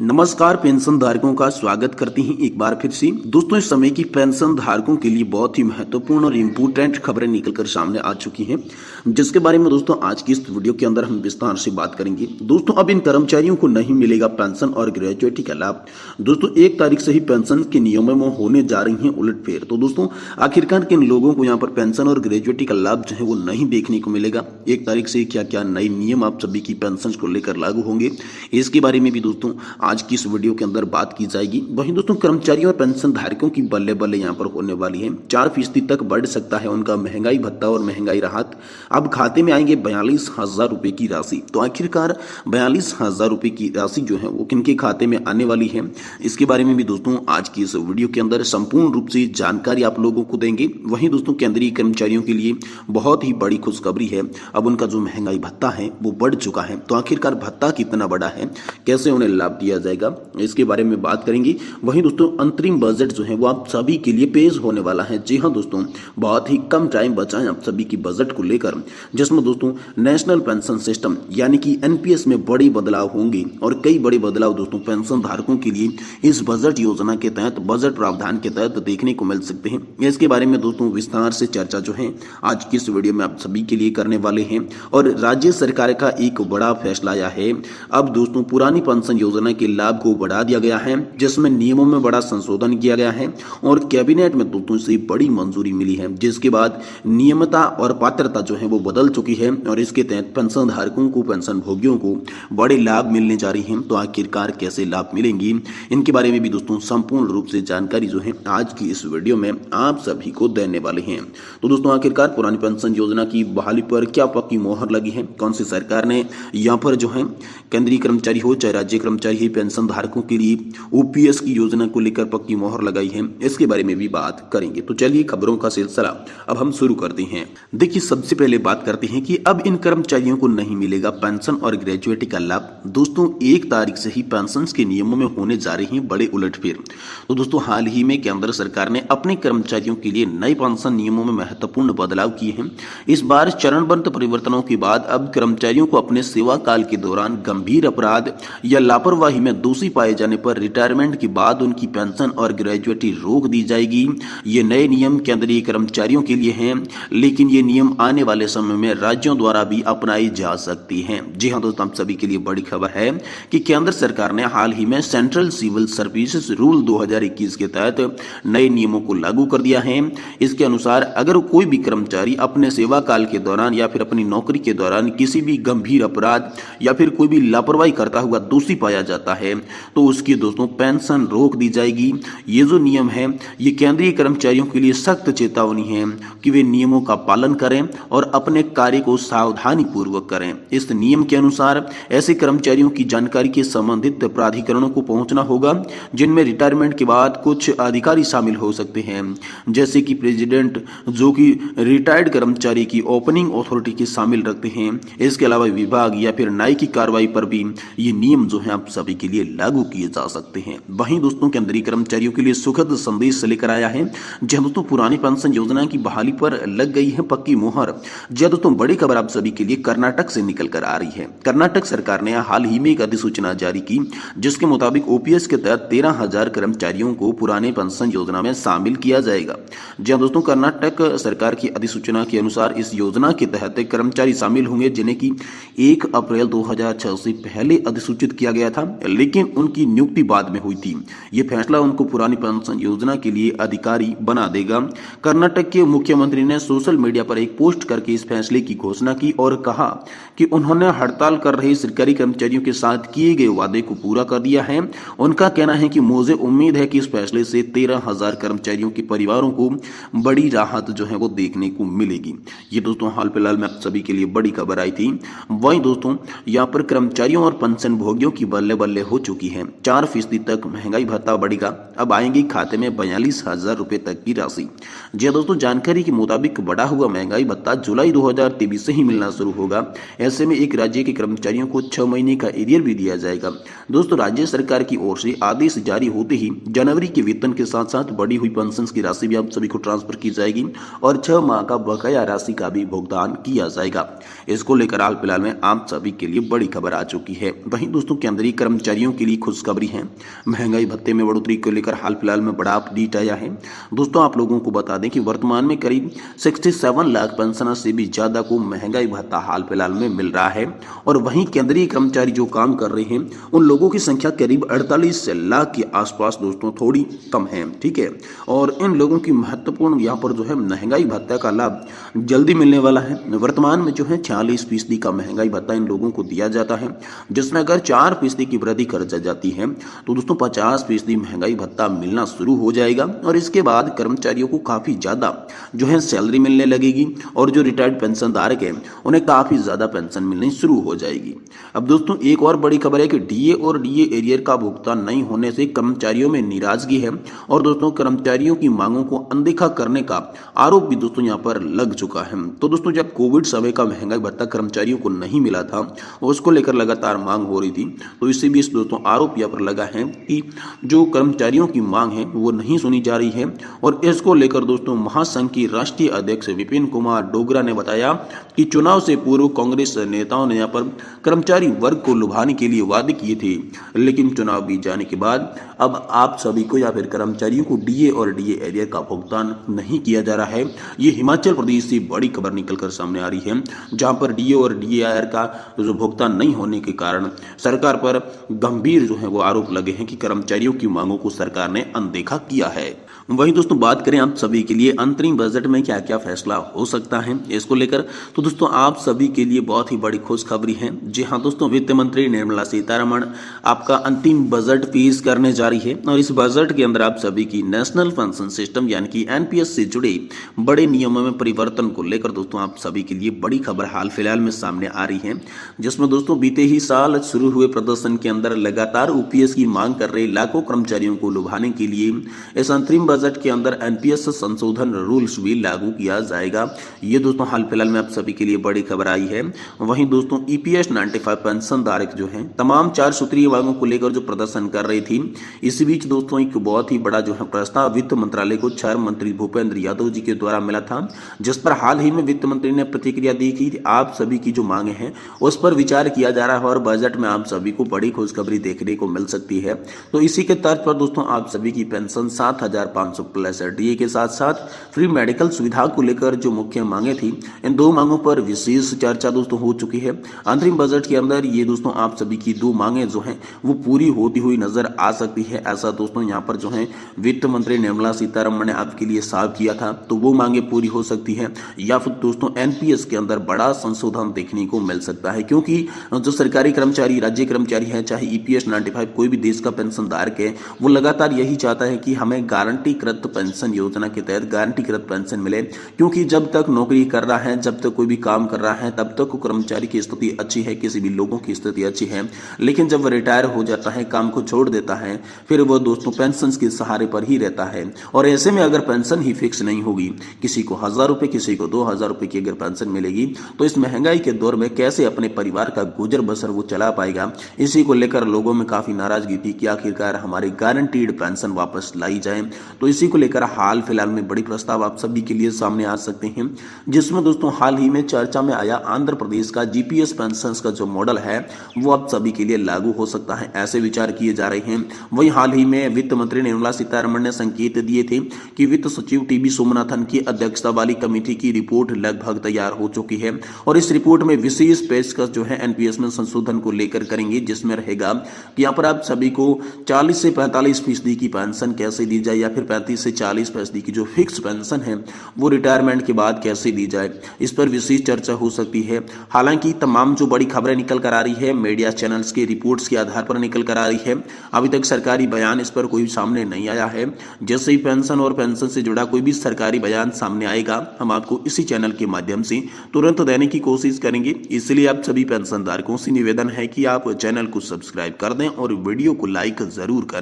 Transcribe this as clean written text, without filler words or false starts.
नमस्कार पेंशन धारकों का स्वागत करते हैं एक बार फिर से। दोस्तों इस समय की पेंशन धारकों के लिए बहुत ही महत्वपूर्ण और इम्पोर्टेंट खबरें निकलकर सामने आ चुकी हैं, जिसके बारे में दोस्तों आज की इस वीडियो के अंदर हम विस्तार से बात करेंगे। दोस्तों अब इन कर्मचारियों को नहीं मिलेगा पेंशन और ग्रेजुएटी का लाभ। दोस्तों 1 तारीख से ही पेंशन के नियमों में होने जा रही है उलटफेर। तो दोस्तों आखिरकार किन लोगों को यहाँ पर पेंशन और ग्रेजुएटी का लाभ जो है वो नहीं देखने को मिलेगा, 1 तारीख से क्या क्या नए नियम आप सभी की पेंशन को लेकर लागू होंगे, इसके बारे में भी दोस्तों आज की इस वीडियो के अंदर बात की जाएगी। वहीं दोस्तों कर्मचारियों और पेंशन धारकों की बल्ले बल्ले यहाँ पर होने वाली है। 4% तक बढ़ सकता है उनका महंगाई भत्ता और महंगाई राहत। अब खाते में आएंगे 42,000 रुपए की राशि। तो आखिरकार 42,000 रुपए की राशि जो है वो किनके खाते में आने वाली है, इसके बारे में भी दोस्तों आज की इस वीडियो के अंदर संपूर्ण रूप से जानकारी आप लोगों को देंगे। वहीं दोस्तों केंद्रीय कर्मचारियों के लिए बहुत ही बड़ी खुशखबरी है। अब उनका जो महंगाई भत्ता है वो बढ़ चुका है। तो आखिरकार भत्ता कितना बड़ा है, कैसे उन्हें लाभ दिया जाएगा, इसके बारे में बात करेंगे। वहीं दोस्तों अंतरिम बजट जो है वो आप सभी के लिए पेश होने वाला है। जी हाँ दोस्तों, बहुत ही कम टाइम बचा है आप सभी की बजट को लेकर, जिसमें दोस्तों नेशनल पेंशन सिस्टम यानी कि एनपीएस में बड़े बदलाव होंगे और कई बड़े बदलाव दोस्तों पेंशन धारकों के लिए इस बजट योजना के तहत, बजट प्रावधान के तहत देखने को मिल सकते हैं। इसके बारे में दोस्तों विस्तार से चर्चा जो है आज की इस वीडियो में आप सभी के लिए करने वाले हैं। और राज्य सरकार का एक बड़ा फैसला आया है। अब दोस्तों पुरानी पेंशन योजना के लाभ को बढ़ा दिया गया है, जिसमें नियमों में बड़ा संशोधन किया गया है और कैबिनेट में दोस्तों से बड़ी मंजूरी मिली है, जिसके बाद नियमता और पात्रता जो है वो बदल चुकी है और इसके तहत पेंशन धारकों को, पेंशन भोगियों को बड़े लाभ मिलने जा रही हैं। तो आखिरकार कैसे लाभ मिलेंगी, इनके बारे में भी दोस्तों संपूर्ण रूप से जानकारी जो है आज की इस वीडियो में आप सभी को देने वाले हैं। तो दोस्तों आखिरकार पुरानी पेंशन योजना की बहाली पर क्या पक्की मोहर लगी है, कौन सी सरकार ने यहाँ पर जो है केंद्रीय कर्मचारी हो चाहे राज्य कर्मचारी ही, पेंशन धारकों के लिए ओपीएस की योजना को लेकर पक्की मोहर लगाई है, इसके बारे में भी बात करेंगे। तो चलिए खबरों का सिलसिला अब हम शुरू करते हैं। देखिए सबसे पहले बात करते हैं कि अब इन कर्मचारियों को नहीं मिलेगा पेंशन और ग्रेजुएटी का लाभ। दोस्तों 1 तारीख से ही पेंशन के नियमों में होने जा रही हैं बड़े उलटफेर। तो दोस्तों हाल ही में केंद्र सरकार ने अपने कर्मचारियों के लिए नए पेंशन नियमों में महत्वपूर्ण बदलाव किए हैं। इस बार चरणबद्ध परिवर्तनों के बाद अब कर्मचारियों को अपने सेवा काल के दौरान गंभीर अपराध या लापरवाही में दोषी पाए जाने पर रिटायरमेंट के बाद उनकी पेंशन और ग्रेजुएटी रोक दी जाएगी। ये नए नियम केंद्रीय कर्मचारियों के लिए हैं, लेकिन ये नियम आने वाले समय में राज्यों द्वारा भी अपनाई जा सकती हैं। जी हाँ दोस्तों, आप सभी के लिए बड़ी खबर है कि केंद्र सरकार ने हाल ही में सेंट्रल सिविल सर्विसेज रूल 2021 के तहत नए नियमों को लागू कर दिया है। इसके अनुसार अगर कोई भी कर्मचारी अपने सेवा काल के दौरान या फिर अपनी नौकरी के दौरान किसी भी गंभीर अपराध या फिर कोई भी लापरवाही करता हुआ दोषी पाया जाता है तो उसकी दोस्तों पेंशन रोक दी जाएगी। ये जो नियम है ये केंद्रीय कर्मचारियों के लिए सख्त चेतावनी है कि वे नियमों का पालन करें और अपने कार्य को सावधानी पूर्वक करें। इस नियम के अनुसार ऐसे कर्मचारियों की जानकारी के संबंधित प्राधिकरणों को पहुंचना होगा, जिनमें रिटायरमेंट के बाद कुछ अधिकारी शामिल हो सकते हैं, जैसे कि प्रेसिडेंट, जो कि रिटायर्ड कर्मचारी की ओपनिंग अथॉरिटी के शामिल रखते हैं। इसके अलावा विभाग या फिर न्याय की कार्रवाई पर भी ये नियम जो है आप सभी के लिए लागू किए जा सकते हैं। वहीं दोस्तों केंद्रीय कर्मचारियों के लिए सुखद संदेश लेकर आया है। जहां दोस्तों पुरानी पेंशन योजना की बहाली पर लग गई है पक्की मोहर। जहां दोस्तों बड़ी खबर आप सभी के लिए कर्नाटक से निकल कर आ रही है। कर्नाटक सरकार ने हाल ही में एक अधिसूचना जारी की, जिसके मुताबिक ओपीएस के तहत 13,000 कर्मचारियों को पुराने पेंशन योजना में शामिल किया जाएगा। जहां दोस्तों कर्नाटक सरकार की अधिसूचना के अनुसार इस योजना के तहत कर्मचारी शामिल होंगे, जिन्हें की 1 अप्रैल 2006 से पहले अधिसूचित किया गया था, लेकिन उनकी नियुक्ति बाद में हुई थी। यह फैसला उनको पुरानी पेंशन योजना के लिए अधिकारी बना देगा। कर्नाटक के मुख्यमंत्री ने सोशल मीडिया पर एक पोस्ट करके इस फैसले की घोषणा की और कहा कि उन्होंने हड़ताल कर रहे सरकारी कर्मचारियों के साथ किए गए वादे को पूरा कर दिया है। उनका कहना है कि मुझे उम्मीद है कि इस फैसले से 13,000 कर्मचारियों के परिवारों को बड़ी राहत जो है वो देखने को मिलेगी। ये दोस्तों हाल फिलहाल में आप सभी के लिए बड़ी खबर आई थी। वहीं दोस्तों यहाँ पर कर्मचारियों और पेंशन भोगियों की बल्ले बल्ले हो चुकी है। 4% तक महंगाई भत्ता बढ़ेगा। अब आएंगी खाते में 42,000 रुपए तक की राशि। जी दोस्तों, जानकारी के मुताबिक बढ़ा हुआ महंगाई भत्ता जुलाई 2023 से ही मिलना शुरू होगा। ऐसे में एक राज्य के कर्मचारियों को 6 महीने का एरियर भी दिया जाएगा। दोस्तों राज्य सरकार की ओर से आदेश जारी होते ही जनवरी के वेतन के साथ साथ बढ़ी हुई पेंशन की राशि भी आप सभी को ट्रांसफर की जाएगी और 6 माह का बकाया राशि का भी भुगतान किया जाएगा। इसको लेकर हाल फिलहाल में आप सभी के लिए बड़ी खबर आ चुकी है। वहीं दोस्तों केंद्रीय कर्मचारी कर्मचारियों के लिए खुशखबरी है। महंगाई भत्ते में बढ़ोतरी को लेकर हाल फिलहाल में बड़ा अपडेट आया है। दोस्तों आप लोगों को बता दें कि वर्तमान में करीब 67 लाख पेंशनर से भी ज्यादा को महंगाई भत्ता हाल फिलहाल में मिल रहा है और वहीं केंद्रीय कर्मचारी जो काम कर रहे हैं उन लोगों की संख्या करीब 48 लाख के आसपास दोस्तों थोड़ी कम है। ठीक है, और इन लोगों की महत्वपूर्ण यहाँ पर जो है महंगाई भत्ता का लाभ जल्दी मिलने वाला है। वर्तमान में जो है 46% का महंगाई भत्ता इन लोगों को दिया जाता है, जिसमें अगर 4% की वृद्धि कर जाती है तो दोस्तों 50% महंगाई भत्ता मिलना शुरू हो जाएगा और इसके बाद कर्मचारियों को काफी ज्यादा जो है सैलरी मिलने लगेगी और जो रिटायर्ड पेंशन धारक है उन्हें काफी ज्यादा पेंशन मिलनी शुरू हो जाएगी। अब दोस्तों एक और बड़ी खबर है कि डीए और डीए एरियर का भुगतान नहीं होने से कर्मचारियों में नाराजगी है और दोस्तों कर्मचारियों की मांगों को अनदेखा करने का आरोप भी दोस्तों यहाँ पर लग चुका है। तो दोस्तों जब कोविड समय का महंगाई भत्ता कर्मचारियों को नहीं मिला था और उसको लेकर लगातार मांग हो रही थी, तो इसी बीच दोस्तों आरोप यहाँ पर लगा है कि जो कर्मचारियों की मांग है वो नहीं सुनी जा रही है और इसको लेकर दोस्तों महासंघ की राष्ट्रीय अध्यक्ष विपिन कुमार डोगरा ने बताया कि चुनाव से पूर्व कांग्रेस नेताओं ने यहाँ पर कर्मचारी वर्ग को लुभाने के लिए वादे किए थे, लेकिन चुनाव बीत जाने के बाद अब आप सभी को या फिर कर्मचारियों को डीए और डीए एरियर का भुगतान नहीं किया जा रहा है। ये हिमाचल प्रदेश से बड़ी खबर निकलकर सामने आ रही है, जहां पर डीए और डीए एरियर का जो भुगतान नहीं होने के कारण सरकार पर गंभीर जो है वो आरोप लगे हैं कि कर्मचारियों की मांगों को सरकार ने अनदेखा किया है। वहीं दोस्तों बात करें आप सभी के लिए अंतरिम बजट में क्या क्या फैसला हो सकता है इसको लेकर, तो दोस्तों आप सभी के लिए बहुत ही बड़ी खुशखबरी है। जी हाँ दोस्तों, वित्त मंत्री निर्मला सीतारमण आपका अंतिम बजट पेश करने जा रही है और इस बजट के अंदर आप सभी की नेशनल पेंशन सिस्टम यानी कि एनपीएस से जुड़े बड़े नियमों में परिवर्तन को लेकर दोस्तों आप सभी के लिए बड़ी खबर हाल फिलहाल में सामने आ रही है, जिसमें दोस्तों बीते ही साल शुरू हुए प्रदर्शन के अंदर लगातार ओपीएस की मांग कर रहे लाखों कर्मचारियों को लुभाने के लिए इस अंतरिम बजट के अंदर एनपीएस संशोधन रूल्स भी लागू किया जाएगा। ये दोस्तों हाल फिलहाल में आप सभी के लिए बड़ी खबर आई है। वहीं दोस्तों ईपीएस 95 पेंशन धारक जो है तमाम 4 सूत्रीय मांगों को लेकर जो प्रदर्शन कर रही थी, इसी बीच दोस्तों एक बहुत ही बड़ा जो है प्रस्ताव वित्त मंत्रालय को 4 मंत्री भूपेंद्र यादव जी के द्वारा मिला था, जिस पर हाल ही में वित्त मंत्री ने प्रतिक्रिया दी कि आप सभी की जो मांगे हैं उस पर विचार किया जा रहा है और बजट में आप सभी को बड़ी खुशखबरी देखने को मिल सकती है। तो इसी के तर्ज पर दोस्तों आप सभी की पेंशन 7,500 प्लस डीए के साथ साथ फ्री मेडिकल सुविधा को लेकर जो मुख्य मांगे थी, इन 2 मांगों पर विशेष चर्चा दोस्तों हो चुकी है। अंतरिम बजट के अंदर ये दोस्तों आप सभी की 2 मांगे जो हैं वो पूरी होती हुई नजर आ सकती है, ऐसा दोस्तों यहाँ पर जो है वित्त मंत्री निर्मला सीतारमण ने आपके लिए साफ किया था। तो वो मांगे पूरी हो सकती है या फिर दोस्तों एनपीएस के अंदर बड़ा संशोधन देखने को मिल सकता है, क्योंकि जो सरकारी कर्मचारी राज्य कर्मचारी है चाहे ईपीएस 95 कोई भी देश का पेंशन धारक है, वो लगातार यही चाहता है कि हमें गारंटीकृत पेंशन योजना के तहत गारंटीकृत पेंशन मिले, क्योंकि जब तक नौकरी कर रहा है, जब तक कोई भी काम कर रहा है, तब तक कर्मचारी की स्थिति अच्छी है, किसी भी लोगों की स्थिति अच्छी है। लेकिन जब वह रिटायर हो जाता है, काम को छोड़ देता है, फिर वह दोस्तों पेंशन के सहारे पर ही रहता है और ऐसे में अगर पेंशन ही फिक्स नहीं होगी, किसी को 1,000 रुपए किसी को 2,000 रुपए की अगर पेंशन मिलेगी, तो इस महंगाई के दौर में कैसे अपने परिवार का गुजर बसर वो चला पाएगा। इसी को लेकर लोगों में काफी नाराजगी थी कि आखिरकार हमारी गारंटीड पेंशन वापस लाई जाए। तो इसी को लेकर हाल फिलहाल में बड़ी प्रस्ताव आप सभी के लिए सामने आ सकते हैं, जिसमें दोस्तों हाल ही में चर्चा में आया आंध्र प्रदेश का जीपीएस पेंशन का जो मॉडल है वो आप सभी के लिए लागू हो सकता है, ऐसे विचार किए जा रहे हैं। वही हाल ही में वित्त मंत्री निर्मला सीतारमण ने संकेत दिए थे कि वित्त सचिव टीबी सोमनाथन की अध्यक्षता वाली कमेटी की रिपोर्ट लगभग तैयार हो चुकी है और इस रिपोर्ट में विशेष पेशकश जो है एनपीएस में संशोधन को लेकर करेंगे, जिसमें रहेगा कि यहाँ पर आप सभी को 40 से 45% की पेंशन कैसे दी जाए या फिर 35 से 40% की जो फिक्स पेंशन है वो रिटायरमेंट के बाद कैसे दी जाए, इस पर विशेष चर्चा हो सकती है। हालांकि तमाम जो बड़ी खबरें निकल कर आ रही है मीडिया चैनल्स के रिपोर्ट्स के आधार पर निकल कर आ रही है, अभी तक सरकारी बयान इस पर कोई सामने नहीं आया है। जैसे ही पेंशन और पेंशन से जुड़ा कोई भी सरकारी बयान सामने आएगा, हम आपको इसी चैनल के माध्यम से तुरंत देने की कोशिश करेंगे। इसलिए आप सभी पेंशन धारकों से निवेदन है कि आप चैनल को सब्सक्राइब कर दें और वीडियो को लाइक जरूर करें।